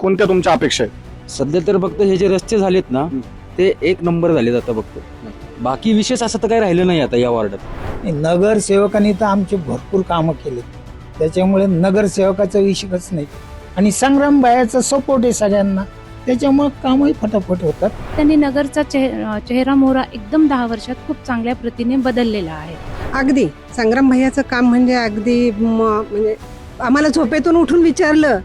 कोणत्या तुमच्या अपेक्षा आहेत? सध्या तर फक्त हे जे रस्ते झालेत ना ते एक नंबर झालेत आता फक्त. बाकी विशेष असं तर काही राहिलं नाही आता या वॉर्डात. नगरसेवकांनी तर आमचे भरपूर कामं केले, त्याच्यामुळे नगरसेवकाचा विषयच नाही. आणि संग्राम बायाचा सपोर्ट आहे सगळ्यांना, त्याच्यामुळे कामही फटाफट होतात. त्यांनी नगरचा चेहरा मोहरा एकदम 10 वर्षात खूप चांगल्या प्रतीने बदललेला आहे. अगदी संग्राम भैयाचं काम म्हणजे अगदी म्हणजे आम्हाला झोपेतून उठून विचारलं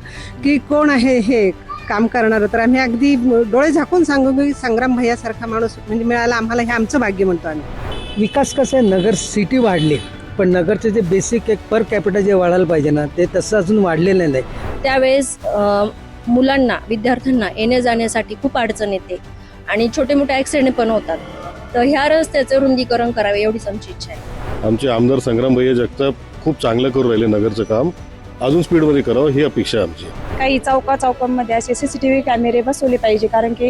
की कोण आहे हे काम करणारं, तर आम्ही अगदी डोळे झाकून सांगू की संग्राम भैयासारखा माणूस म्हणजे मिळाला आम्हाला, हे आमचं भाग्य म्हणतो आम्ही. विकास कसं आहे, नगर सिटी वाढली पण नगरचे जे बेसिक एक पर कॅपिटल जे वाढायला पाहिजे ना ते तसं अजून वाढलेलं नाही. त्यावेळेस मुलांना विद्यार्थ्यांना येण्या जाण्यासाठी खूप अडचण येते आणि छोटे मोठे ॲक्सिडेंट पण होतात. तर ह्या रस्त्याचं रुंदीकरण करावे एवढीच आमची इच्छा आहे. आमचे आमदार संग्राम भैया जगताप खूप चांगलं करू राहिले, नगरचं काम अजून स्पीडमध्ये करावं ही अपेक्षा आमची. काही चौकांमध्ये असे CCTV कॅमेरे बसवले पाहिजे, कारण की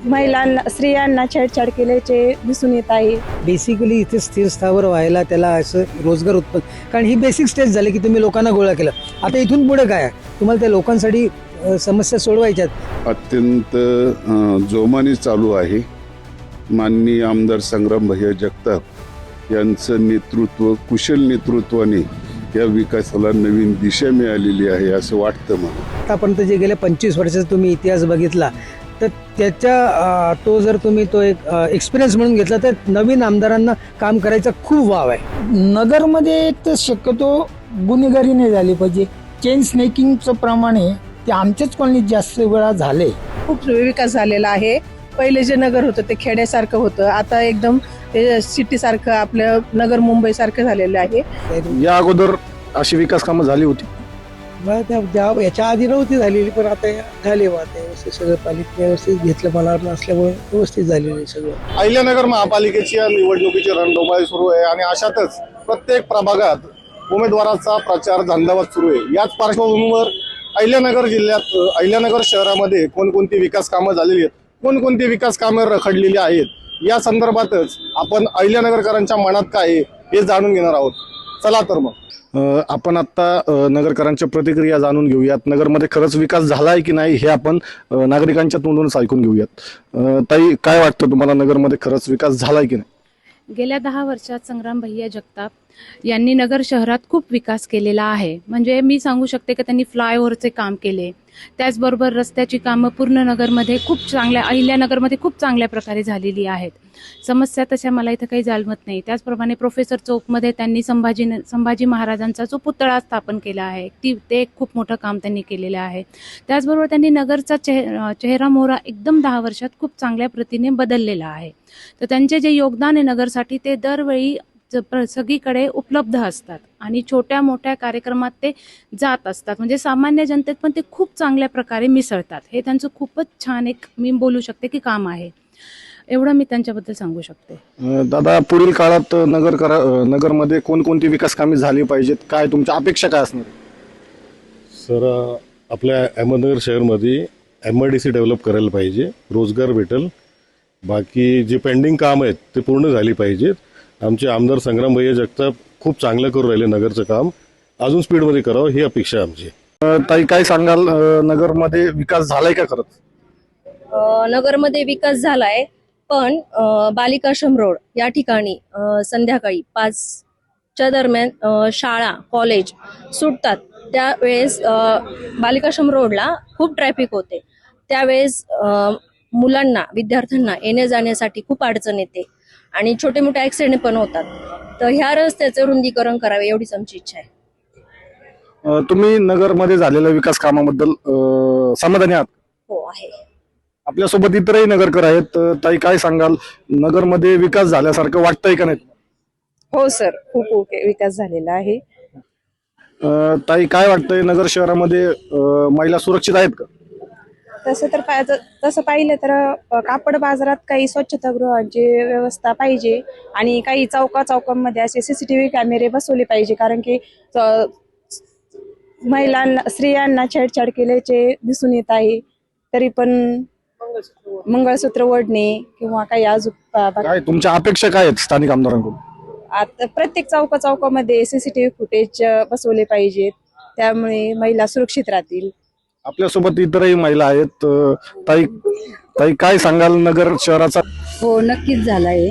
महिलांना स्त्रियांना छेडछाड केल्याचे दिसून येत आहे. बेसिकली इथे स्थिर स्थावर व्हायला त्याला असं रोजगार उत्पन्न, कारण ही बेसिक स्टेज झाली की तुम्ही लोकांना गोळा केलं. आता इथून पुढे काय आहे, तुम्हाला त्या लोकांसाठी समस्या सोडवायच्यात. अत्यंत जोमाने चालू आहे. माननीय आमदार संग्राम भैया जगताप यांचं नेतृत्व, कुशल नेतृत्वाने या विकासाला नवीन दिशा मिळालेली आहे असं वाटतं मला. आतापर्यंत जे गेल्या 25 वर्षाचा तुम्ही इतिहास बघितला तर त्याच्या तो जर तुम्ही तो एक एक्सपिरियन्स म्हणून घेतला तर नवीन आमदारांना काम करायचा खूप वाव आहे. नगरमध्ये तर शक्यतो गुन्हेगारी नाही झाली पाहिजे. चेन स्नेकिंगचं प्रमाण आहे ते आमच्याच कॉलनीत जास्त वेळा झाले. खूप विकास झालेला आहे. पहिले जे नगर होतं ते खेड्यासारखं होतं, आता एकदम ते सिटीसारखं आपलं नगर मुंबई सारखं झालेलं आहे. या अगोदर अशी विकास कामं झाली होती? याच्या आधी नव्हती झालेली पण आता झाले आता व्यवस्थित सगळं पालिका व्यवस्थित घेतलं मनावर असल्यामुळे व्यवस्थित झालेलं आहे सगळं. अहिल्यानगर महापालिकेची या निवडणुकीची रणधुमाळी सुरू आहे आणि अशातच प्रत्येक प्रभागात उमेदवाराचा प्रचार झंझावात सुरू आहे. याच पार्श्वभूमीवर अहिल्यानगर जिल्ह्यात, अहिल्यानगर शहरामध्ये कोणकोणती विकास कामं झालेली आहेत, कोणकोणती विकास कामं रखडलेली आहेत, या संदर्भातच आपण अहिल्यानगरकरांच्या मनात काय आहे हे जाणून घेणार आहोत. चला तर मग आपण आता नगरकरांच्या प्रतिक्रिया जाणून घेऊयात. नगरमध्ये खरंच विकास झाला आहे की नाही हे आपण नागरिकांच्या तोंडूनच ऐकून घेऊयात. ताई, काय वाटतं तुम्हाला, नगरमध्ये खरंच विकास झाला आहे की नाही? गेल्या 10 वर्षात संग्राम भैया जगताप यांनी नगर शहरात खूप विकास केलेला आहे. म्हणजे मी सांगू शकते की त्यांनी फ्लायओव्हरचे काम केले, त्याचबरोबर रस्त्याची कामं पूर्ण नगरमध्ये खूप चांगल्या, अहिल्यानगरमध्ये खूप चांगल्या प्रकारे झालेली आहेत. समस्या तशा मला इथं काही जाणवत नाही. त्याचप्रमाणे प्रोफेसर चौकमध्ये त्यांनी संभाजी महाराजांचा जो पुतळा स्थापन केला आहे ते एक खूप मोठं काम त्यांनी केलेलं आहे. त्याचबरोबर त्यांनी नगरचा चेहरा मोहरा एकदम 10 वर्षात खूप चांगल्या प्रतीने बदललेला आहे. तर त्यांचे जे योगदान आहे नगरसाठी ते दरवेळी सगळीकडे उपलब्ध असतात आणि छोट्या मोठ्या कार्यक्रमात ते जात असतात. म्हणजे सामान्य जनतेत पण ते खूप चांगल्या प्रकारे मिसळतात. हे त्यांचं खूपच छान एक मी बोलू शकते की काम आहे. एवढं मी त्यांच्याबद्दल सांगू शकते. दादा, पुढील काळात नगरमध्ये कोणकोणती विकास कामे झाली पाहिजेत, काय तुमच्या अपेक्षा काय असणार? सर, आपल्या अहमदनगर शहरमध्ये MIDC डेव्हलप करायला पाहिजे, रोजगार भेटेल. बाकी जे पेंडिंग काम आहेत ते पूर्ण झाली पाहिजेत. आमचे आमदार संग्राम भैया जगताप खूप चांगलं करू राहिले, नगरचं काम अजून स्पीडमध्ये करावं ही अपेक्षा आमची. ताई, काय सांगाल, नगरमध्ये विकास झालाय का खरंच? नगरमध्ये विकास झालाय, पण बालिकाश्रम रोड या ठिकाणी संध्याकाळी 5च्या दरम्यान शाळा कॉलेज सुटतात. त्यावेळेस बालिकाश्रम रोडला खूप ट्रॅफिक होते. त्यावेळेस मुलांना विद्यार्थ्यांना येण्या जाण्यासाठी खूप अडचण येते आणि छोटे मोठे ॲक्सिडेंट पण होतात. तर ह्या रस्त्याचं रुंदीकरण करावे एवढीच आमची इच्छा आहे. तुम्ही नगरमध्ये झालेल्या विकास कामाबद्दल समाधानी आहात? हो, आहे. आपल्यासोबत इतरही नगरकर आहेत. ताई, काय सांगाल, नगरमध्ये विकास झाल्यासारखं वाटतंय का नाही? हो सर, खूप ओके विकास झालेला आहे. ताई, काय वाटतंय, नगर शहरामध्ये महिला सुरक्षित आहेत का? तसं पाहिलं तर कापड बाजारात काही स्वच्छतागृहांची व्यवस्था पाहिजे आणि काही चौकांमध्ये असे CCTV कॅमेरे बसवले पाहिजे, कारण की महिलांना स्त्रियांना छेडछाड केल्याचे दिसून येत आहे. तरी पण मंगळसूत्र ओढणे किंवा काही अजून काय तुमच्या अपेक्षा काय आहेत स्थानिक आमदारांकडून? आता प्रत्येक चौकामध्ये CCTV फुटेज बसवले पाहिजेत, त्यामुळे महिला सुरक्षित राहतील. आपल्यासोबत इतरही महिला आहेत. ताई ताई काय सांगाल नगर शहराचा हो नक्कीच झालाय.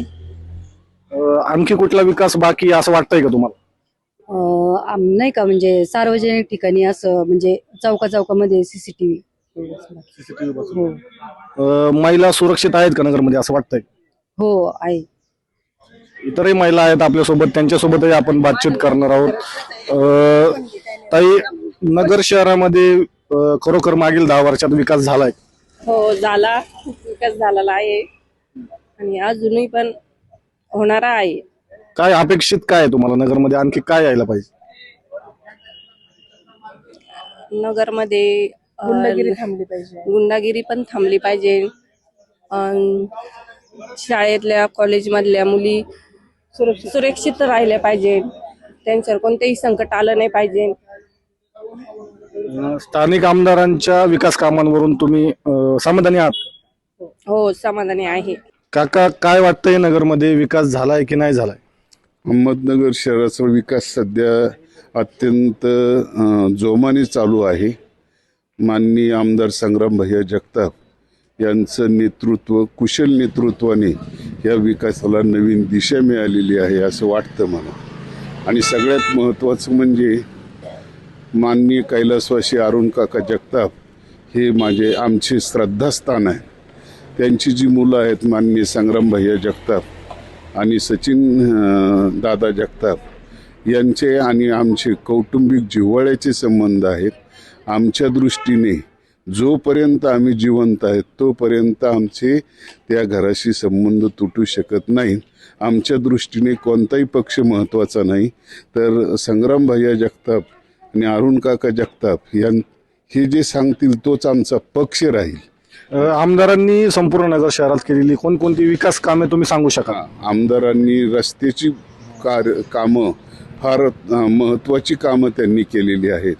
आणखी कुठला विकास बाकी असं वाटतंय का तुम्हाला? नाही का म्हणजे सार्वजनिक ठिकाणी असं म्हणजे चौकामध्ये सीसीटीव्ही. महिला सुरक्षित आहेत का नगरमध्ये असं वाटतंय? हो आहे. इतरही महिला आहेत आपल्यासोबत, त्यांच्यासोबतही आपण बातचीत करणार आहोत. ताई नगर शहरामध्ये खरोखर मागील 10 वर्षात विकास झालाय? हो झाला, खूप विकास झालेला आहे आणि अजूनही पण होणारा आहे. काय अपेक्षित काय आहे तुम्हाला नगरमध्ये, आणखी काय यायला पाहिजे? नगरमध्ये गुंडगिरी थांबली पाहिजे. गुंडागिरी पण थांबली पाहिजे. शाळेतल्या कॉलेजमधल्या मुली सुरक्षित राहिल्या पाहिजे. त्यांच्यावर कोणतेही संकट आलं नाही पाहिजे. स्थानिक आमदारांच्या विकास कामांवरून तुम्ही समाधानी आहात? हो समाधानी आहे. काका काय वाटतंय नगरमध्ये विकास झालाय की नाही झालाय? अहमदनगर शहराचा विकास सध्या अत्यंत जोमाने चालू आहे. माननीय आमदार संग्राम भैया जगताप यांचं नेतृत्व, कुशल नेतृत्वाने या विकासाला नवीन दिशा मिळालेली आहे असं वाटतं मला. आणि सगळ्यात महत्त्वाचं म्हणजे माननीय कैलासवासी अरुण काका जगताप हे आमचे श्रद्धास्थान आहे. त्यांची जी मुलं आहेत माननीय संग्राम भैया जगताप आणि सचिन दादा जगताप यांचे आणि आमचे कौटुंबिक जिव्हाळ्याचे संबंध आहेत. आमच्या दृष्टीने जोपर्यंत आम्ही जिवंत आहेत तोपर्यंत आमचे त्या घराशी संबंध तुटू शकत नाहीत. आमच्या दृष्टीने कोणताही पक्ष महत्त्वाचा नाही, तर संग्राम भैया जगताप आणि अरुण काका जगताप हे जे सांगतील तोच आमचा पक्ष राहील. आमदारांनी संपूर्ण नगर शहरात केलेली कोणकोणती विकास कामे तुम्ही सांगू शकाल? आमदारांनी रस्त्याची कामं फार महत्त्वाची कामं त्यांनी केलेली आहेत.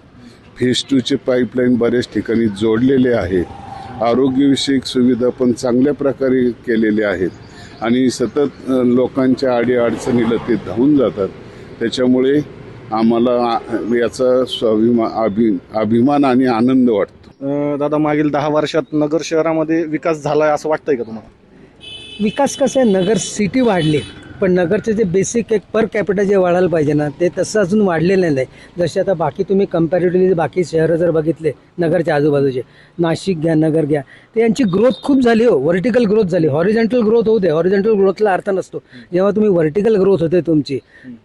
फेज 2चे पाईपलाईन बऱ्याच ठिकाणी जोडलेले आहेत. आरोग्यविषयक सुविधा पण चांगल्या प्रकारे केलेल्या आहेत आणि सतत लोकांच्या अडीअडचणीला ते धावून जातात. त्याच्यामुळे आम्हाला याचा अभिमान आणि आनंद वाटतो. दादा मागील 10 वर्षात नगर शहरामध्ये विकास झालाय असं वाटतंय का तुम्हाला? विकास कसं आहे, नगर सिटी वाढली पण नगरचे जे बेसिक एक पर कॅपिटल जे वाढायला पाहिजे ना ते तसं अजून वाढलेलं नाही. जसे आता बाकी तुम्ही कम्पॅरेटिव्हली बाकी शहरं जर बघितले नगरच्या आजूबाजूचे, नाशिक घ्या, नगर घ्या, तर यांची ग्रोथ खूप झाली हो. व्हर्टिकल ग्रोथ झाली. हॉरिझॉन्टल ग्रोथ होते. हॉरिझॉन्टल ग्रोथला अर्थ नसतो. जेव्हा तुम्ही व्हर्टिकल ग्रोथ होते तुमची,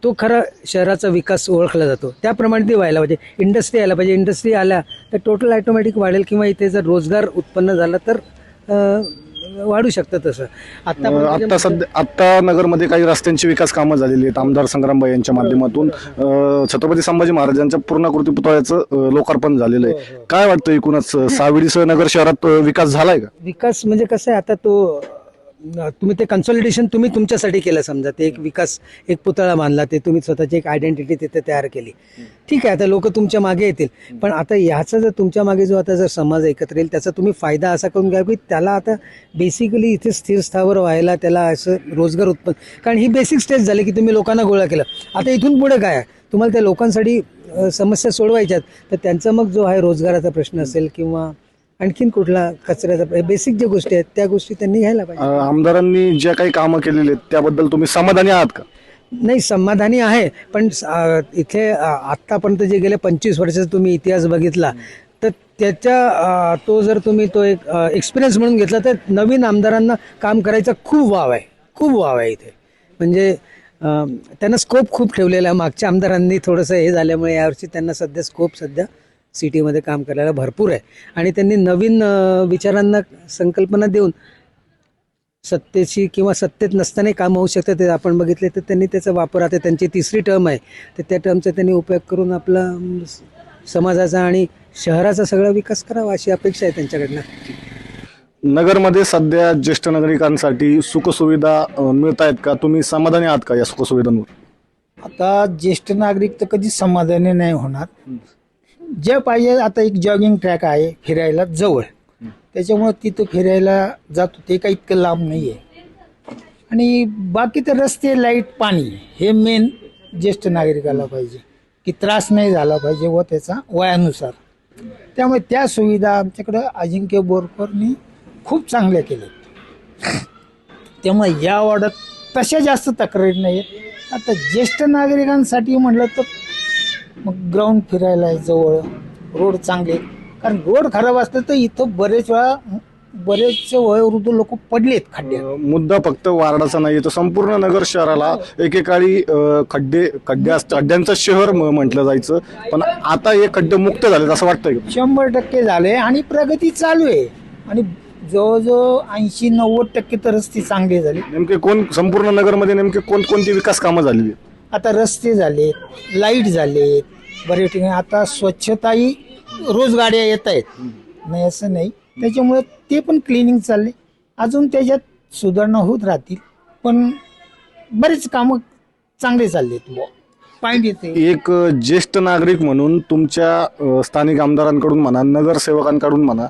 तो खरा शहराचा विकास ओळखला जातो. त्याप्रमाणे ती व्हायला पाहिजे. इंडस्ट्री यायला पाहिजे. इंडस्ट्री आल्या तर टोटल ॲटोमॅटिक वाढेल किंवा इथे जर रोजगार उत्पन्न झाला तर वाढू शकतं. तसं आता नगरमध्ये काही रस्त्यांची विकास कामं झालेली आहेत आमदार संग्रामबाई यांच्या माध्यमातून. छत्रपती संभाजी महाराजांच्या पूर्णाकृती पुतळ्याचं लोकार्पण झालेलं आहे. काय वाटतं एकूणच सावेडीसह नगर शहरात विकास झालाय का? विकास म्हणजे कसं आहे, आता तो तुम्ही ते कन्सॉलिडेशन तुम्ही तुमच्यासाठी केलं. समजा ते एक विकास, एक पुतळा बांधला, ते तुम्ही स्वतःची एक आयडेंटिटी तिथे तयार केली. ठीक आहे, आता लोक तुमच्या मागे येतील. पण आता ह्याचा जर तुमच्या मागे जो आता जर समाज एकत्र येईल त्याचा तुम्ही फायदा असा करून घ्या की त्याला आता बेसिकली इथे स्थिर स्थावर व्हायला, त्याला असं रोजगार उत्पन्न, कारण ही बेसिक स्टेज झाली की तुम्ही लोकांना गोळा केलं. आता इथून पुढे काय आहे, तुम्हाला त्या लोकांसाठी समस्या सोडवायच्यात, तर त्यांचा मग जो आहे रोजगाराचा प्रश्न असेल किंवा आणखीन कुठला कचऱ्याचा, बेसिक ज्या गोष्टी आहेत त्या गोष्टी त्यांनी घ्यायला पाहिजे. आमदारांनी ज्या काही कामं केलेली आहेत त्याबद्दल तुम्ही समाधानी आहात का? नाही, समाधानी आहे. पण इथे आत्तापर्यंत जे गेले 25 वर्षाचा तुम्ही इतिहास बघितला तर त्याच्या तो जर तुम्ही तो एक एक्सपिरियन्स म्हणून घेतला तर नवीन आमदारांना काम करायचा खूप वाव आहे इथे. म्हणजे त्यांना स्कोप खूप ठेवलेला आहे. मागच्या आमदारांनी थोडंसं हे झाल्यामुळे यावर्षी त्यांना स्कोप सिटीमध्ये काम करायला भरपूर आहे. आणि त्यांनी नवीन विचारांना संकल्पना देऊन सत्तेची किंवा सत्तेत नसताना काम होऊ शकतं ते आपण बघितले. तर त्यांनी त्याचा वापर, आता त्यांची 3री टर्म आहे तर त्या टर्मचा त्यांनी उपयोग करून आपला समाजाचा आणि शहराचा सगळा विकास करावा अशी अपेक्षा आहे त्यांच्याकडनं. नगरमध्ये सध्या ज्येष्ठ नागरिकांसाठी सुखसुविधा मिळत आहेत का? तुम्ही समाधानी आहात का या सुखसुविधांवर? आता ज्येष्ठ नागरिक तर कधी समाधानी नाही होणार. जे पाहिजे, आता एक जॉगिंग ट्रॅक आहे फिरायला जवळ, त्याच्यामुळे तिथं फिरायला जातो. ते काही इतकं लांब नाही आहे. आणि बाकी तर रस्ते, लाईट, पाणी हे मेन ज्येष्ठ नागरिकाला पाहिजे की त्रास नाही झाला पाहिजे व त्याचा वयानुसार. त्यामुळे त्या सुविधा आमच्याकडं अजिंक्य बोरकरनी खूप चांगल्या केल्या. त्यामुळे या वॉर्डात तशा जास्त तक्रारी नाही आहेत. आता ज्येष्ठ नागरिकांसाठी म्हटलं तर मग ग्राउंड फिरायला आहे जवळ, रोड चांगले, कारण रोड खराब असतं तर इथं बरेचसे वयोवृद्ध लोक पडलेत खड्ड्यात. मुद्दा फक्त वार्डाचा नाही, तर संपूर्ण नगर शहराला एकेकाळी खड्ड्यांचं शहर म्हटलं जायचं, पण आता हे खड्डे मुक्त झालेत असं वाटतंय. 100% झाले आणि प्रगती चालू आहे आणि जवळजवळ 80-90% तर रस्ते चांगले झाले. नेमके संपूर्ण नगरमध्ये नेमके कोणती विकास कामं झालेली? आता रस्ते झालेत, लाईट झालेत, बरेच ठिकाणी आता स्वच्छताही रोज गाड्या येत आहेत, नाही असं नाही. त्याच्यामुळे ते पण क्लिनिंग चालले, अजून त्याच्यात सुधारणा होत राहतील, पण बरेच कामं चांगले चाललेत. पॉईंट येते. एक ज्येष्ठ नागरिक म्हणून तुमच्या स्थानिक आमदारांकडून म्हणा, नगरसेवकांकडून म्हणा,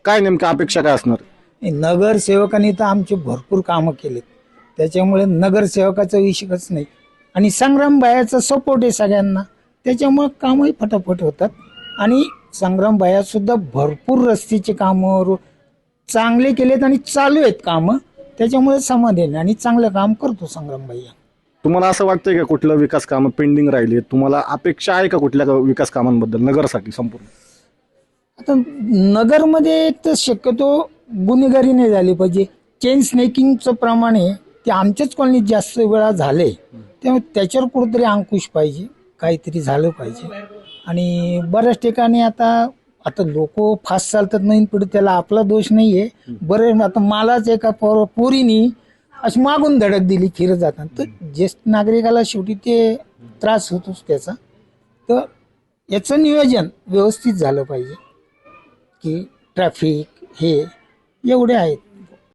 काय नेमक्या अपेक्षा काय असणार? नगरसेवकांनी तर आमचे भरपूर कामं केलेत, त्याच्यामुळे नगरसेवकाचा विषयच नाही. आणि संग्राम भायाचा सपोर्ट आहे सगळ्यांना, त्याच्यामुळे कामही फटाफट होतात. आणि संग्राम भाया सुद्धा भरपूर रस्त्याचे कामं चांगले केलेत आणि चालू आहेत कामं, त्याच्यामुळे समाधान आणि चांगलं काम करतो संग्राम भैया. तुम्हाला असं वाटतंय का कुठलं विकास कामं पेंडिंग राहिली? तुम्हाला अपेक्षा आहे का कुठल्या विकास कामांबद्दल नगरसाठी संपूर्ण? आता नगरमध्ये तर शक्यतो गुन्हेगारी नाही झाली पाहिजे. चेन स्नेकिंगचं प्रमाण आहे ते आमच्याच कॉलनीत जास्त वेळा झाले, त्यामुळे त्याच्यावर कुठेतरी अंकुश पाहिजे, काहीतरी झालं पाहिजे. आणि बऱ्याच ठिकाणी आता लोक फास्ट चालतात नवीन पिढी, त्याला आपला दोष नाही आहे. बरं, आता मलाच एका पोरीनी अशी मागून धडक दिली फिरत जातात, तर ज्येष्ठ नागरिकाला शेवटी ते त्रास होतोच त्याचा. तर याचं नियोजन व्यवस्थित झालं पाहिजे की ट्रॅफिक हे एवढे आहेत.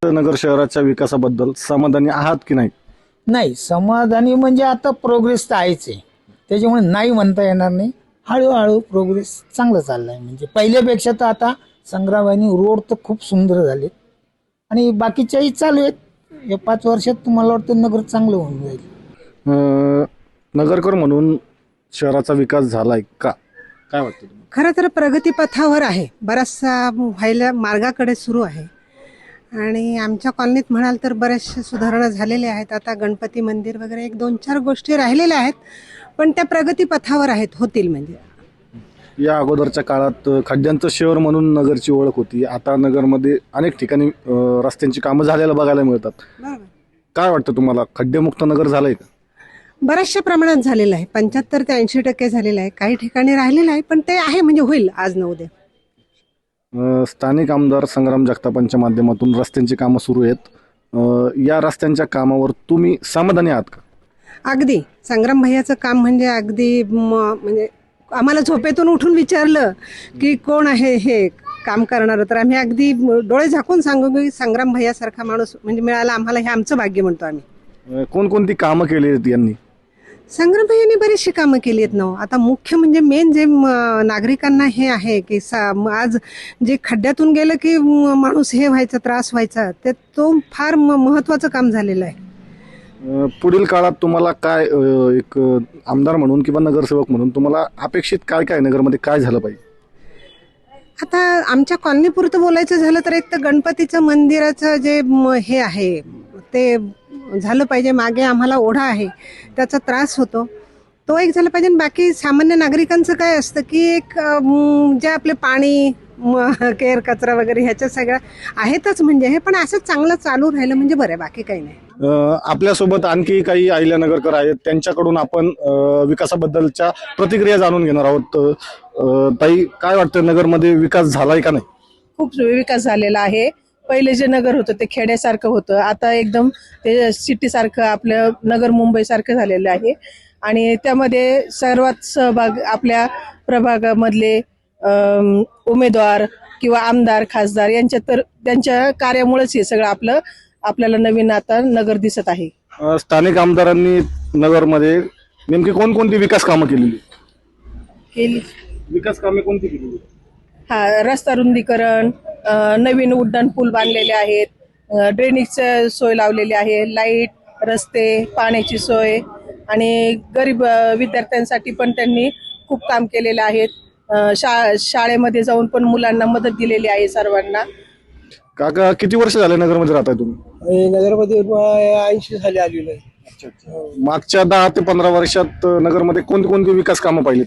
नगर शहराच्या विकासाबद्दल समाधानी आहात की नाही? नाही, समाधानी म्हणजे आता प्रोग्रेस तर आहेच आहे, त्याच्यामुळे नाही म्हणता येणार नाही. हळूहळू प्रोग्रेस चांगलं चाललं आहे. म्हणजे पहिल्यापेक्षा तर आता संग्रामानी रोड तर खूप सुंदर झालेत आणि बाकीच्याही चालू आहेत. या 5 वर्षात तुम्हाला वाटतं नगर चांगलं होऊन जाईल. नगरकर म्हणून शहराचा विकास झालाय का, काय वाटतं? खरं तर प्रगतीपथावर आहे, बराचसा व्हायला मार्गाकडे सुरू आहे. आणि आमच्या कॉलनीत म्हणाल तर बऱ्याचशा सुधारणा झालेल्या आहेत. आता गणपती मंदिर वगैरे 1-2-4 गोष्टी राहिलेल्या आहेत, पण त्या प्रगतीपथावर आहेत, होतील. म्हणजे या अगोदरच्या काळात खड्ड्यांचं शहर म्हणून नगरची ओळख होती. आता नगरमध्ये अनेक ठिकाणी रस्त्यांची कामं झालेलं बघायला मिळतात. बरोबर, काय वाटतं तुम्हाला, खड्डेमुक्त नगर झालंय का? बऱ्याचशा प्रमाणात झालेलं आहे. 75 ते 80% झालेलं आहे. काही ठिकाणी राहिलेलं आहे, पण ते आहे, म्हणजे होईल आज न उद्या. स्थानिक आमदार संग्राम जगतापांच्या माध्यमातून रस्त्यांची कामं सुरू आहेत. या रस्त्यांच्या कामावर तुम्ही समाधानी आहात का? अगदी संग्राम भैयाचं काम म्हणजे अगदी म्हणजे आम्हाला झोपेतून उठून विचारलं की कोण आहे हे काम करणारं, तर आम्ही अगदी डोळे झाकून सांगू की संग्राम भैयासारखा माणूस म्हणजे मिळाला आम्हाला, हे आमचं भाग्य म्हणतो आम्ही. कोणकोणती कामं केली आहेत यांनी? संग्राम भैयांनी बरीचशी कामं केली आहेत ना. आता मुख्य म्हणजे मेन जे नागरिकांना हे आहे की आज जे खड्ड्यातून गेलं की माणूस हे व्हायचा, त्रास व्हायचा, ते तो फार महत्त्वाचं काम झालेलं आहे. पुढील काळात तुम्हाला काय एक आमदार म्हणून किंवा नगरसेवक म्हणून तुम्हाला अपेक्षित काय काय नगरमध्ये काय झालं पाहिजे? आता आमच्या कॉलनीपुरतं बोलायचं झालं तर एक तर गणपतीचं मंदिराचं जे हे आहे ते झालं पाहिजे. मागे आम्हाला ओढा आहे, त्याचा त्रास होतो, तो एक झालं पाहिजे. बाकी सामान्य नागरिकांचं काय असतं की एक जे आपले पाणी केर कचरा वगैरे ह्याच्या सगळ्या आहेतच, म्हणजे हे पण असं चांगलं चालू राहिलं म्हणजे बरं, बाकी काही नाही. आपल्यासोबत आणखी काही अहिल्यानगरकर आहेत, त्यांच्याकडून आपण विकासाबद्दलच्या प्रतिक्रिया जाणून घेणार आहोत. ताई, काय वाटतं, नगरमध्ये विकास झालाय का नाही? खूप विकास झालेला आहे. पहिले जे नगर होतं ते खेड्यासारखं होतं, आता एकदम ते सिटीसारखं आपलं नगर मुंबईसारखं झालेलं आहे. आणि त्यामध्ये सर्वात सहभाग आपल्या प्रभागामधले उमेदवार किंवा आमदार खासदार त्यांच्या कार्यामुळेच हे सगळं आपल्याला नवीन आता नगर दिसत आहे. स्थानिक आमदारांनी नगरमध्ये नेमकी कोणकोणती विकास कामं केलेली? विकास कामे कोणती केलेली? रस्ता रुंदीकरण, नवीन उड्डाण पूल बांधलेले आहेत, ड्रेनेजची सोय लावलेली आहे, लाईट, रस्ते, पाण्याची सोय आणि गरीब विद्यार्थ्यांसाठी पण त्यांनी खूप काम केलेलं आहे. शाळेमध्ये जाऊन पण मुलांना मदत दिलेली आहे सर्वांना. काका किती वर्ष झाले नगरमध्ये राहताय तुम्ही? नगरमध्ये 80 साली आलेलो आहे. मागच्या 10 ते 15 वर्षात नगरमध्ये कोणती विकास कामं पाहिली?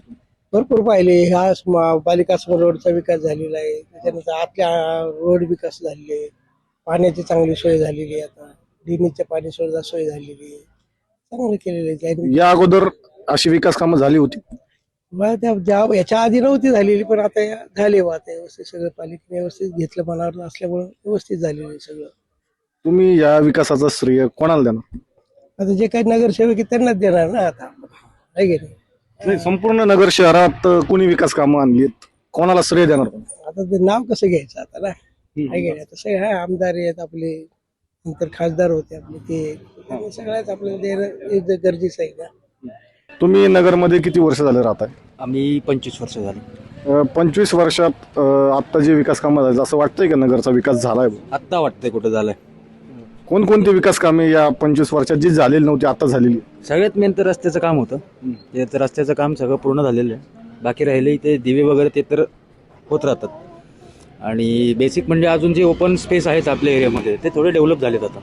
भरपूर पाहिले. हा बालिका समोर रोडचा विकास झालेला आहे. त्याच्यानंतर आतल्या रोड विकास झालेले आहे. पाण्याची चांगली सोय झालेली आहे. आता ड्रेनेजच्या पाणी सोडा सोय झालेली आहे. चांगलं केलेलं आहे. या अगोदर अशी विकास कामं झाली होती? याच्या आधी नव्हती झालेली, पण आता झाले आता व्यवस्थित सगळं. पालिकेने व्यवस्थित घेतलं मनावर असल्यामुळे व्यवस्थित झालेलं आहे सगळं. तुम्ही या विकासाचं श्रेय कोणाला देणार? आता जे काही नगरसेवक आहेत त्यांनाच देणार ना आता, आहे की नाही? नाही, संपूर्ण नगर शहरात कोणी विकास कामं आणलीत, कोणाला श्रेय देणार? आता ते नाव कसं घ्यायचं आता ना, आहे की नाही? आता सगळे आमदार आहेत आपले, नंतर खासदार होते आपले, ते सगळ्यात आपल्याला देणं गरजेचं आहे ना. तुम्ही नगरमध्ये किती वर्ष झाले राहताय? आम्ही 25 वर्ष झाली. 25 वर्षात आता जे विकास कामं झाले, असं वाटतंय का नगरचा विकास झालाय? आत्ता वाटतंय कुठं झालंय. कोणकोणती विकास कामे या 25 वर्षात जी झालेली नव्हती आता झालेली? सगळ्यात मेन तर रस्त्याचं काम होतं. ते तर रस्त्याचं काम सगळं पूर्ण झालेलं आहे. बाकी राहिले इथे दिवे वगैरे ते तर होत राहतात. आणि बेसिक म्हणजे अजून जे ओपन स्पेस आहेत आपल्या एरियामध्ये ते थोडे डेव्हलप झालेत आता.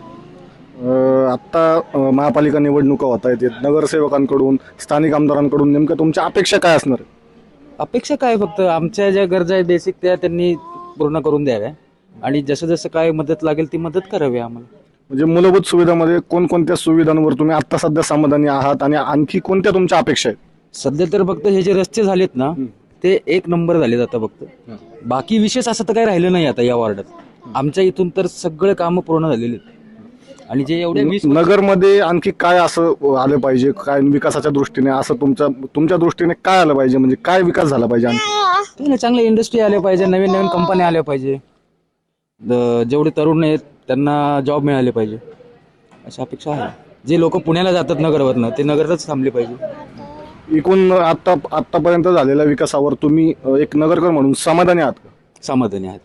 आत्ता महापालिका निवडणुका होत आहेत, नगरसेवकांकडून स्थानिक आमदारांकडून नेमकं तुमच्या अपेक्षा काय असणार? अपेक्षा काय, फक्त आमच्या ज्या गरजा आहेत बेसिक त्या त्यांनी पूर्ण करून द्याव्या आणि जसं जसं काय मदत लागेल ती मदत करावी आम्हाला. म्हणजे मूलभूत सुविधामध्ये कोणकोणत्या सुविधांवर तुम्ही आता सध्या समाधानी आहात आणि आणखी कोणत्या तुमच्या अपेक्षा आहेत? सध्या तर फक्त हे जे रस्ते झालेत ना ते 1 नंबर झालेत आता फक्त. बाकी विशेष असं तर काही राहिलं नाही आता या वॉर्डात. आमच्या इथून तर सगळे कामं पूर्ण झालेले आहेत. आणि जे एवढे नगरमध्ये आणखी काय असं आलं पाहिजे, काय विकासाच्या दृष्टीने असं तुमच्या दृष्टीने काय आलं पाहिजे, म्हणजे काय विकास झाला पाहिजे आणखी? चांगल्या इंडस्ट्री आल्या पाहिजे, नवीन नवीन कंपन्या आल्या पाहिजे, जेवढे तरुण आहेत त्यांना जॉब मिळाले पाहिजे अशी अपेक्षा आहे. जे लोक पुण्याला जातात नगरवरनं ते नगरच थांबले पाहिजे. एकूण आतापर्यंत झालेल्या विकासावर तुम्ही एक नगरकर म्हणून समाधानी आहात का? समाधानी आहेत.